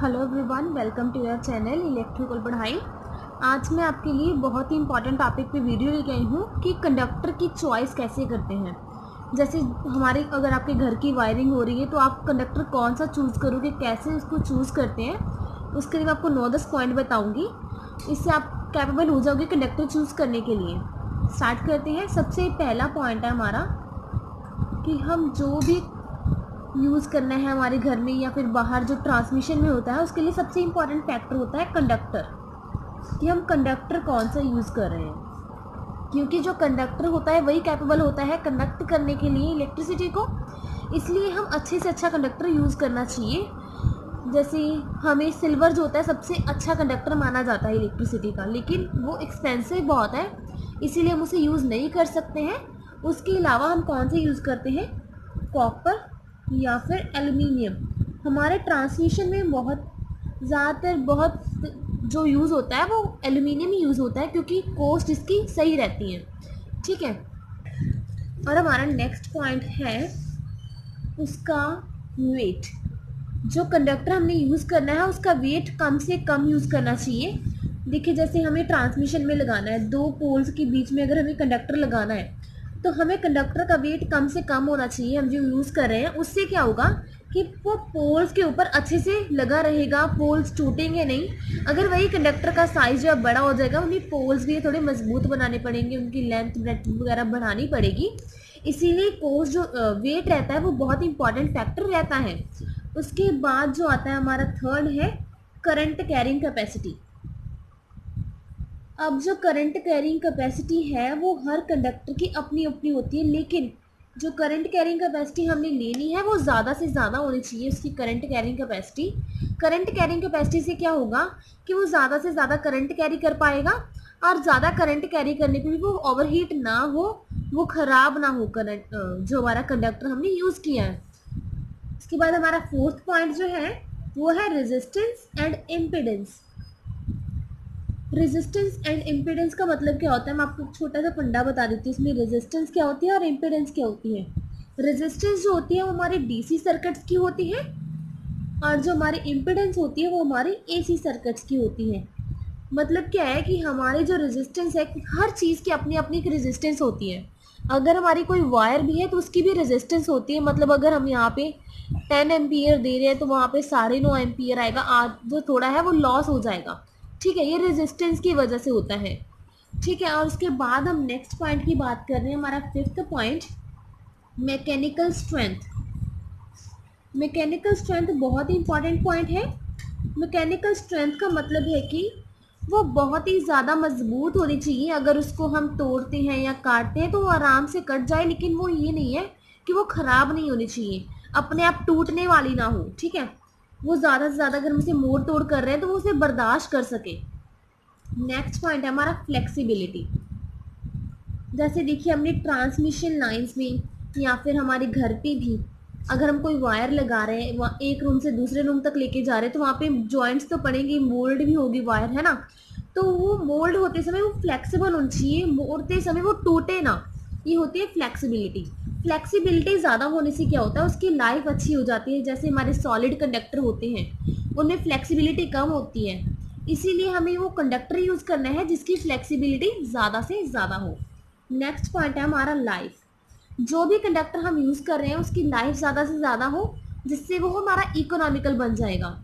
Hello everyone, welcome to your channel electrical पढ़ाई। आज मैं आपके लिए बहुत ही इंपॉर्टेंट टॉपिक पे वीडियो लेके आई हूँ कि कंडक्टर की चॉइस कैसे करते हैं। जैसे हमारे अगर आपके घर की वायरिंग हो रही है तो आप कंडक्टर कौन सा चूज़ करोगे, कैसे उसको चूज़ करते हैं, उसके लिए मैं आपको 9-10 पॉइंट बताऊँगी। इससे आप कैपेबल हो जाओगे कंडक्टर चूज़ करने के लिए। स्टार्ट करते हैं। सबसे पहला पॉइंट है हमारा कि हम जो भी यूज़ करना है हमारे घर में या फिर बाहर जो ट्रांसमिशन में होता है, उसके लिए सबसे इम्पॉर्टेंट फैक्टर होता है कंडक्टर, कि हम कंडक्टर कौन सा यूज़ कर रहे हैं। क्योंकि जो कंडक्टर होता है वही कैपेबल होता है कंडक्ट करने के लिए इलेक्ट्रिसिटी को, इसलिए हम अच्छे से अच्छा कंडक्टर यूज़ करना चाहिए। जैसे हमें सिल्वर जो होता है सबसे अच्छा कंडक्टर माना जाता है इलेक्ट्रिसिटी का, लेकिन वो एक्सपेंसिव बहुत है, इसीलिए हम उसे यूज़ नहीं कर सकते हैं। उसके अलावा हम कौन से यूज़ करते हैं, कॉपर या फिर एल्युमिनियम। हमारे ट्रांसमिशन में बहुत जो यूज़ होता है वो एल्युमिनियम ही यूज़ होता है, क्योंकि कॉस्ट इसकी सही रहती है। ठीक है। और हमारा नेक्स्ट पॉइंट है उसका वेट। जो कंडक्टर हमने यूज़ करना है उसका वेट कम से कम यूज़ करना चाहिए। देखिए, जैसे हमें ट्रांसमिशन में लगाना है, दो पोल्स के बीच में अगर हमें कंडक्टर लगाना है तो हमें कंडक्टर का वेट कम से कम होना चाहिए। हम जो यूज़ कर रहे हैं उससे क्या होगा कि वो पोल्स के ऊपर अच्छे से लगा रहेगा, पोल्स टूटेंगे नहीं। अगर वही कंडक्टर का साइज़ जो है बड़ा हो जाएगा, उन्हें पोल्स भी थोड़े मजबूत बनाने पड़ेंगे, उनकी लेंथ ब्रेड्थ वगैरह बढ़ानी पड़ेगी। इसीलिए पोल्स जो वेट रहता है वो बहुत इंपॉर्टेंट फैक्टर रहता है। उसके बाद जो आता है हमारा थर्ड है करंट कैरिंग कैपेसिटी। अब जो करंट कैरिंग कैपेसिटी है वो हर कंडक्टर की अपनी अपनी होती है, लेकिन जो करंट कैरिंग कैपेसिटी हमने लेनी है वो ज़्यादा से ज़्यादा होनी चाहिए उसकी current carrying capacity. Current carrying capacity से क्या होगा कि वो ज़्यादा से ज़्यादा करंट कैरी कर पाएगा, और ज़्यादा करंट कैरी करने पे भी वो ओवरहीट ना हो, वो ख़राब ना हो करंट जो हमारा कंडक्टर हमने यूज़ किया है। इसके बाद हमारा फोर्थ पॉइंट जो है वो है resistance and impedance. Resistance and impedance का मतलब क्या होता है, मैं आपको छोटा सा फंडा बता देती हूँ। इसमें रेजिस्टेंस क्या होती है और इम्पिडेंस क्या होती है। रेजिस्टेंस जो होती है वो हमारे डीसी सर्किट्स की होती है, और जो हमारी इम्पिडेंस होती है वो हमारी एसी सर्किट्स की होती है। मतलब क्या है कि हमारे जो रेजिस्टेंस है, हर चीज़ की अपनी अपनी एक रेजिस्टेंस होती है। अगर हमारी कोई वायर भी है तो उसकी भी रेजिस्टेंस होती है। मतलब अगर हम यहाँ पे 10 एम्पियर दे रहे हैं तो वहाँ पे 9.5 एम्पियर आएगा, जो थोड़ा है वो लॉस हो जाएगा। ठीक है, ये रेजिस्टेंस की वजह से होता है। ठीक है। और उसके बाद हम नेक्स्ट पॉइंट की बात कर रहे हैं, हमारा fifth point mechanical strength. Mechanical strength बहुत ही इंपॉर्टेंट पॉइंट है। मैकेनिकल स्ट्रेंथ का मतलब है कि वो बहुत ही ज़्यादा मजबूत होनी चाहिए। अगर उसको हम तोड़ते हैं या काटते हैं तो वो आराम से कट जाए, लेकिन वो ये नहीं है कि वो ख़राब नहीं होनी चाहिए, अपने आप टूटने वाली ना हो। ठीक है। वो ज़्यादा से ज़्यादा अगर हम उसे मोड़ तोड़ कर रहे हैं तो वो उसे बर्दाश्त कर सके। नेक्स्ट पॉइंट है हमारा फ्लेक्सिबिलिटी। जैसे देखिए, हमने ट्रांसमिशन लाइंस में या फिर हमारे घर पे भी अगर हम कोई वायर लगा रहे हैं, वहाँ एक रूम से दूसरे रूम तक लेके जा रहे हैं, तो वहाँ पे जॉइंट्स तो पड़ेंगे, मोल्ड भी होगी वायर, है ना। तो वो मोल्ड होते समय वो फ्लेक्सिबल होनी चाहिए, मोड़ते समय वो टूटे ना। ये होती है फ्लेक्सिबिलिटी। फ्लेक्सिबिलिटी ज़्यादा होने से क्या होता है, उसकी लाइफ अच्छी हो जाती है। जैसे हमारे सॉलिड कंडक्टर होते हैं उनमें फ्लेक्सिबिलिटी कम होती है, इसीलिए हमें वो कंडक्टर यूज़ करना है जिसकी फ्लेक्सिबिलिटी ज़्यादा से ज़्यादा हो। नेक्स्ट पॉइंट है हमारा लाइफ। जो भी कंडक्टर हम यूज़ कर रहे हैं उसकी लाइफ ज़्यादा से ज़्यादा हो, जिससे वो हमारा इकोनॉमिकल बन जाएगा।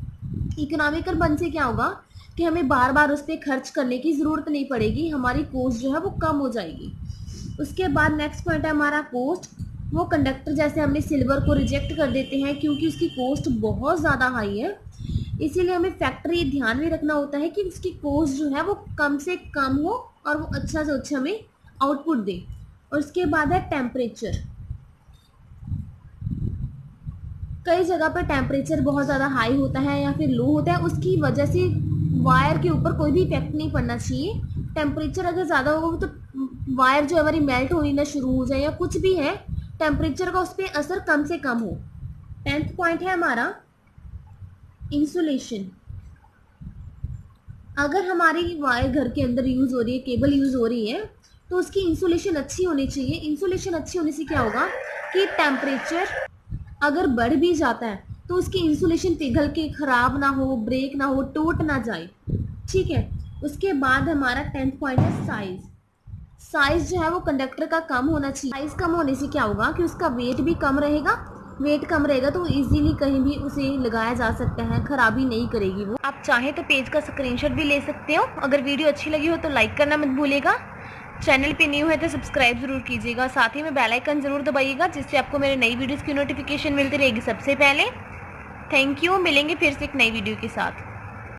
इकोनॉमिकल बन से क्या होगा कि हमें बार बार उस पर खर्च करने की ज़रूरत नहीं पड़ेगी, हमारी कॉस्ट जो है वो कम हो जाएगी। उसके बाद नेक्स्ट पॉइंट है हमारा कॉस्ट। वो कंडक्टर जैसे हमने सिल्वर को रिजेक्ट कर देते हैं क्योंकि उसकी कॉस्ट बहुत ज़्यादा हाई है, इसीलिए हमें फैक्ट्री ध्यान में रखना होता है कि उसकी कॉस्ट जो है वो कम से कम हो और वो अच्छा से अच्छा हमें आउटपुट दे। और उसके बाद है टेम्परेचर। कई जगह पर टेम्परेचर बहुत ज़्यादा हाई होता है या फिर लो होता है, उसकी वजह से वायर के ऊपर कोई भी इफेक्ट नहीं पड़ना चाहिए। टेम्परेचर अगर ज़्यादा होगा तो वायर जो हमारी मेल्ट होनी ना शुरू हो जाए या कुछ भी है, टेम्परेचर का उस पर असर कम से कम हो। 10th पॉइंट है हमारा इंसुलेशन। अगर हमारी वायर घर के अंदर यूज़ हो रही है, केबल यूज़ हो रही है, तो उसकी इंसुलेशन अच्छी होनी चाहिए। इंसुलेशन अच्छी होने से क्या होगा कि टेम्परेचर अगर बढ़ भी जाता है तो उसकी इंसुलेशन पिघल के खराब ना हो, ब्रेक ना हो, टूट ना जाए। ठीक है। उसके बाद हमारा 10th पॉइंट है साइज। साइज जो है वो कंडक्टर का कम होना चाहिए। साइज कम होने से क्या होगा कि उसका वेट भी कम रहेगा। वेट कम रहेगा तो इजीली कहीं भी उसे लगाया जा सकता है, खराबी नहीं करेगी वो। आप चाहें तो पेज का स्क्रीनशॉट भी ले सकते हो। अगर वीडियो अच्छी लगी हो तो लाइक करना मत भूलिएगा। चैनल पे न्यू है तो सब्सक्राइब जरूर कीजिएगा, साथ ही में बेल आइकन जरूर दबाइएगा, जिससे आपको मेरे नई वीडियोस की नोटिफिकेशन मिलती रहेगी सबसे पहले। Thank you. मिलेंगे फिर से एक नई वीडियो के साथ।